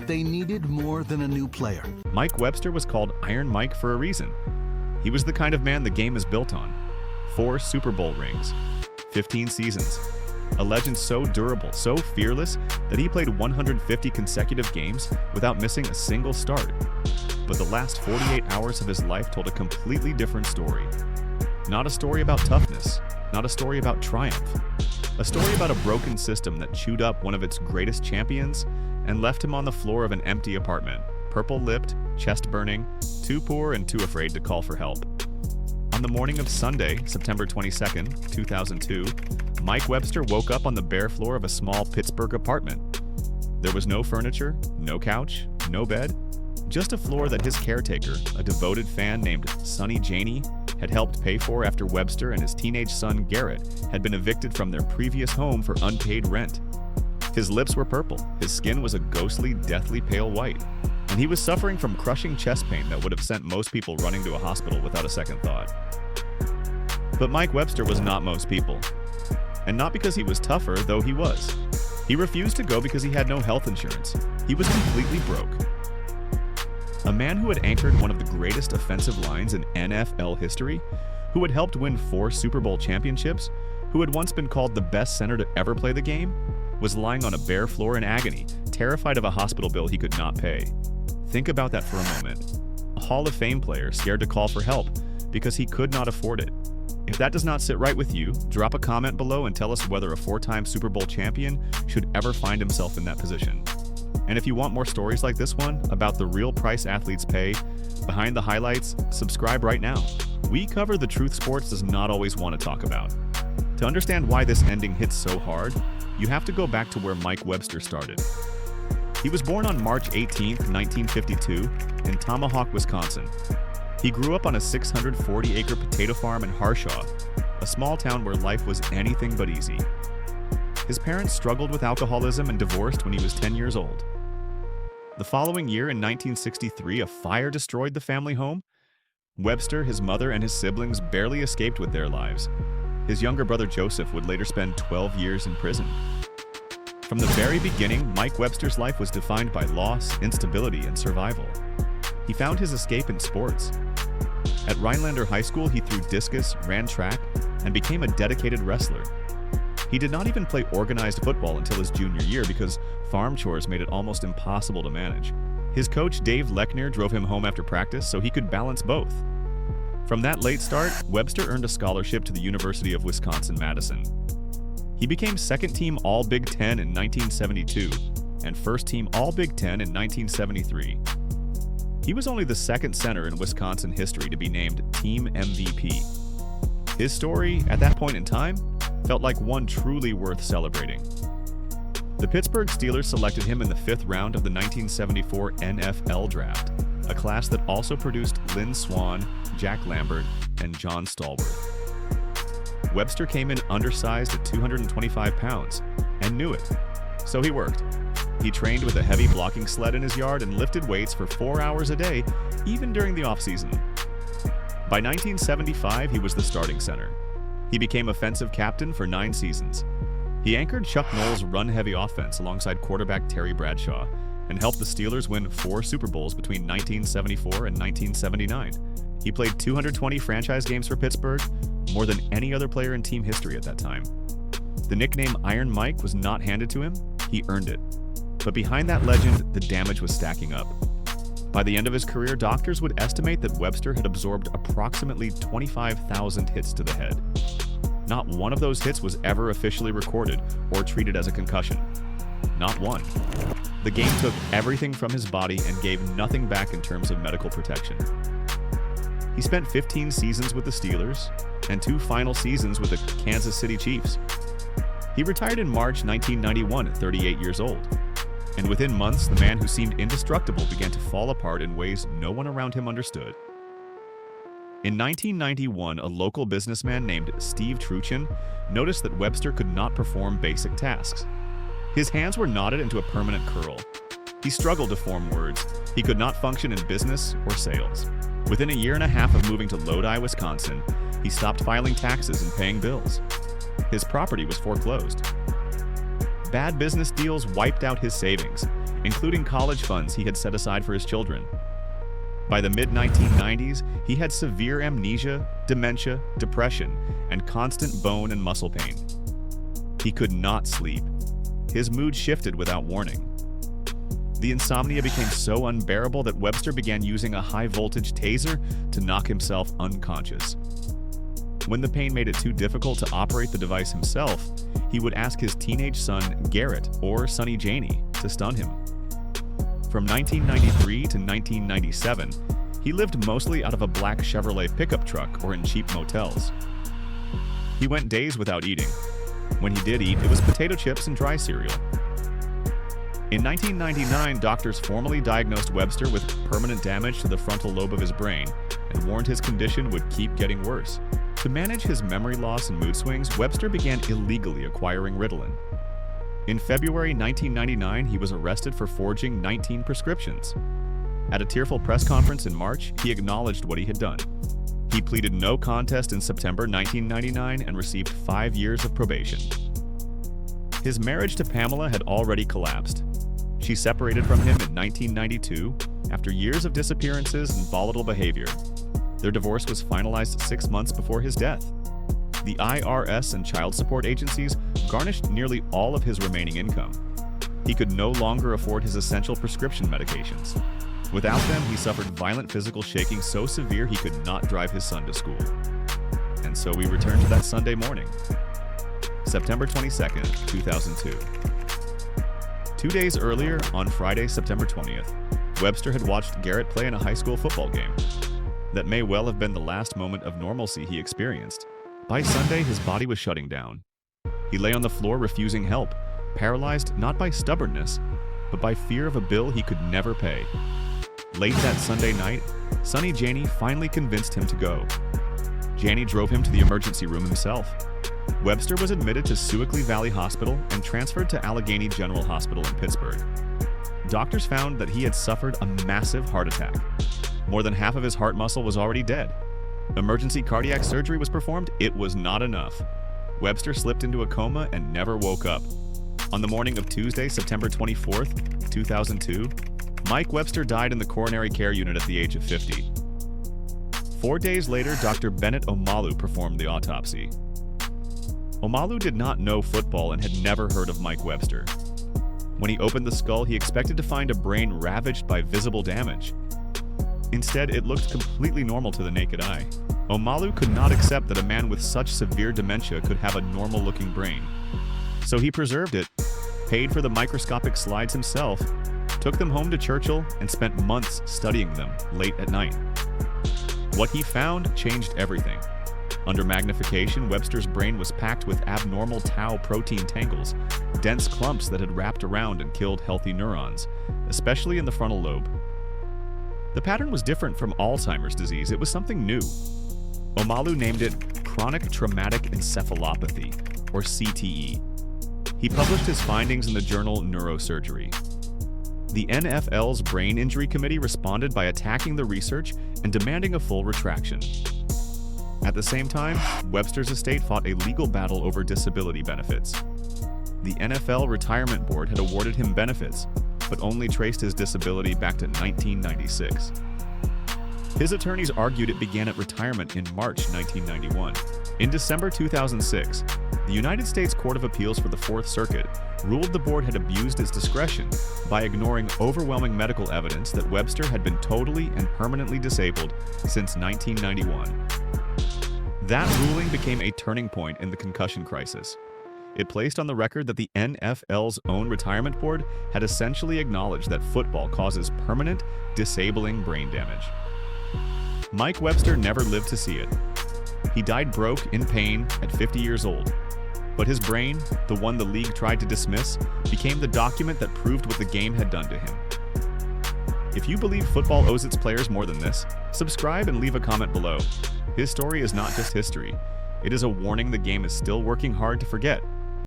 they needed more than a new player. Mike Webster was called Iron Mike for a reason. He was the kind of man the game is built on. 4 Super Bowl rings, 15 seasons. A legend so durable, so fearless, that he played 150 consecutive games without missing a single start. But the last 48 hours of his life told a completely different story. Not a story about toughness, not a story about triumph. A story about a broken system that chewed up one of its greatest champions and left him on the floor of an empty apartment, purple-lipped, chest-burning, too poor and too afraid to call for help. On the morning of Sunday, September 22nd, 2002, Mike Webster woke up on the bare floor of a small Pittsburgh apartment. There was no furniture, no couch, no bed, just a floor that his caretaker, a devoted fan named Sonny Janey, had helped pay for after Webster and his teenage son Garrett had been evicted from their previous home for unpaid rent. His lips were purple, his skin was a ghostly, deathly pale white, and he was suffering from crushing chest pain that would have sent most people running to a hospital without a second thought. But Mike Webster was not most people. And not because he was tougher, though he was. He refused to go because he had no health insurance. He was completely broke. A man who had anchored one of the greatest offensive lines in NFL history, who had helped win 4 Super Bowl championships, who had once been called the best center to ever play the game, was lying on a bare floor in agony, terrified of a hospital bill he could not pay. Think about that for a moment. A Hall of Fame player scared to call for help because he could not afford it. If that does not sit right with you, drop a comment below and tell us whether a 4-time Super Bowl champion should ever find himself in that position. And if you want more stories like this one about the real price athletes pay, behind the highlights, subscribe right now. We cover the truth sports does not always want to talk about. To understand why this ending hits so hard, you have to go back to where Mike Webster started. He was born on March 18, 1952, in Tomahawk, Wisconsin. He grew up on a 640-acre potato farm in Harshaw, a small town where life was anything but easy. His parents struggled with alcoholism and divorced when he was 10 years old. The following year, in 1963, a fire destroyed the family home. Webster, his mother, and his siblings barely escaped with their lives. His younger brother Joseph would later spend 12 years in prison. From the very beginning, Mike Webster's life was defined by loss, instability, and survival. He found his escape in sports. At Rhinelander High School, he threw discus, ran track, and became a dedicated wrestler. He did not even play organized football until his junior year because farm chores made it almost impossible to manage. His coach, Dave Lechner, drove him home after practice so he could balance both. From that late start, Webster earned a scholarship to the University of Wisconsin-Madison. He became second-team All-Big Ten in 1972 and first-team All-Big Ten in 1973. He was only the second center in Wisconsin history to be named Team MVP. His story, at that point in time, felt like one truly worth celebrating. The Pittsburgh Steelers selected him in the 5th round of the 1974 NFL Draft, a class that also produced Lynn Swann, Jack Lambert, and John Stallworth. Webster came in undersized at 225 pounds and knew it, so he worked. He trained with a heavy blocking sled in his yard and lifted weights for 4 hours a day, even during the off-season. By 1975, he was the starting center. He became offensive captain for 9 seasons. He anchored Chuck Noll's run-heavy offense alongside quarterback Terry Bradshaw and helped the Steelers win 4 Super Bowls between 1974 and 1979. He played 220 franchise games for Pittsburgh, more than any other player in team history at that time. The nickname Iron Mike was not handed to him, he earned it. But behind that legend, the damage was stacking up. By the end of his career, doctors would estimate that Webster had absorbed approximately 25,000 hits to the head. Not one of those hits was ever officially recorded or treated as a concussion. Not one. The game took everything from his body and gave nothing back in terms of medical protection. He spent 15 seasons with the Steelers and 2 final seasons with the Kansas City Chiefs. He retired in March 1991 at 38 years old. And within months, the man who seemed indestructible began to fall apart in ways no one around him understood. In 1991, a local businessman named Steve Truchin noticed that Webster could not perform basic tasks. His hands were knotted into a permanent curl. He struggled to form words. He could not function in business or sales. Within a year and a half of moving to Lodi, Wisconsin, he stopped filing taxes and paying bills. His property was foreclosed. Bad business deals wiped out his savings. including college funds he had set aside for his children. By the mid-1990s, he had severe amnesia, dementia, depression, and constant bone and muscle pain. He could not sleep. His mood shifted without warning. The insomnia became so unbearable that Webster began using a high-voltage taser to knock himself unconscious. When the pain made it too difficult to operate the device himself, he would ask his teenage son, Garrett, or Sonny Janey, to stun him. From 1993 to 1997, he lived mostly out of a black Chevrolet pickup truck or in cheap motels. He went days without eating. When he did eat, it was potato chips and dry cereal. In 1999, doctors formally diagnosed Webster with permanent damage to the frontal lobe of his brain and warned his condition would keep getting worse. To manage his memory loss and mood swings, Webster began illegally acquiring Ritalin. In February 1999, he was arrested for forging 19 prescriptions. At a tearful press conference in March, he acknowledged what he had done. He pleaded no contest in September 1999 and received 5 years of probation. His marriage to Pamela had already collapsed. She separated from him in 1992 after years of disappearances and volatile behavior. Their divorce was finalized 6 months before his death. The IRS and child support agencies garnished nearly all of his remaining income. He could no longer afford his essential prescription medications. Without them, he suffered violent physical shaking so severe he could not drive his son to school. And so we return to that Sunday morning, September 22nd, 2002. 2 days earlier, on Friday, September 20th, Webster had watched Garrett play in a high school football game. That may well have been the last moment of normalcy he experienced. By Sunday, his body was shutting down. He lay on the floor refusing help, paralyzed not by stubbornness, but by fear of a bill he could never pay. Late that Sunday night, Sonny Janey finally convinced him to go. Janey drove him to the emergency room himself. Webster was admitted to Sewickley Valley Hospital and transferred to Allegheny General Hospital in Pittsburgh. Doctors found that he had suffered a massive heart attack. More than half of his heart muscle was already dead. Emergency cardiac surgery was performed. It was not enough. Webster slipped into a coma and never woke up. On the morning of Tuesday, September 24th, 2002, Mike Webster died in the coronary care unit at the age of 50. 4 days later, Dr. Bennett Omalu performed the autopsy. Omalu did not know football and had never heard of Mike Webster. When he opened the skull, he expected to find a brain ravaged by visible damage. Instead, it looked completely normal to the naked eye. Omalu could not accept that a man with such severe dementia could have a normal-looking brain. So he preserved it, paid for the microscopic slides himself, took them home to Churchill, and spent months studying them late at night. What he found changed everything. Under magnification, Webster's brain was packed with abnormal tau protein tangles, dense clumps that had wrapped around and killed healthy neurons, especially in the frontal lobe. The pattern was different from Alzheimer's disease. It was something new. Omalu named it chronic traumatic encephalopathy, or CTE. He published his findings in the journal Neurosurgery. The NFL's Brain Injury Committee responded by attacking the research and demanding a full retraction. At the same time, Webster's estate fought a legal battle over disability benefits. The NFL Retirement Board had awarded him benefits, but only traced his disability back to 1996. His attorneys argued it began at retirement in March 1991. In December 2006, the United States Court of Appeals for the Fourth Circuit ruled the board had abused its discretion by ignoring overwhelming medical evidence that Webster had been totally and permanently disabled since 1991. That ruling became a turning point in the concussion crisis. It placed on the record that the NFL's own retirement board had essentially acknowledged that football causes permanent, disabling brain damage. Mike Webster never lived to see it. He died broke, in pain, at 50 years old. But his brain, the one the league tried to dismiss, became the document that proved what the game had done to him. If you believe football owes its players more than this, subscribe and leave a comment below. His story is not just history. It is a warning the game is still working hard to forget.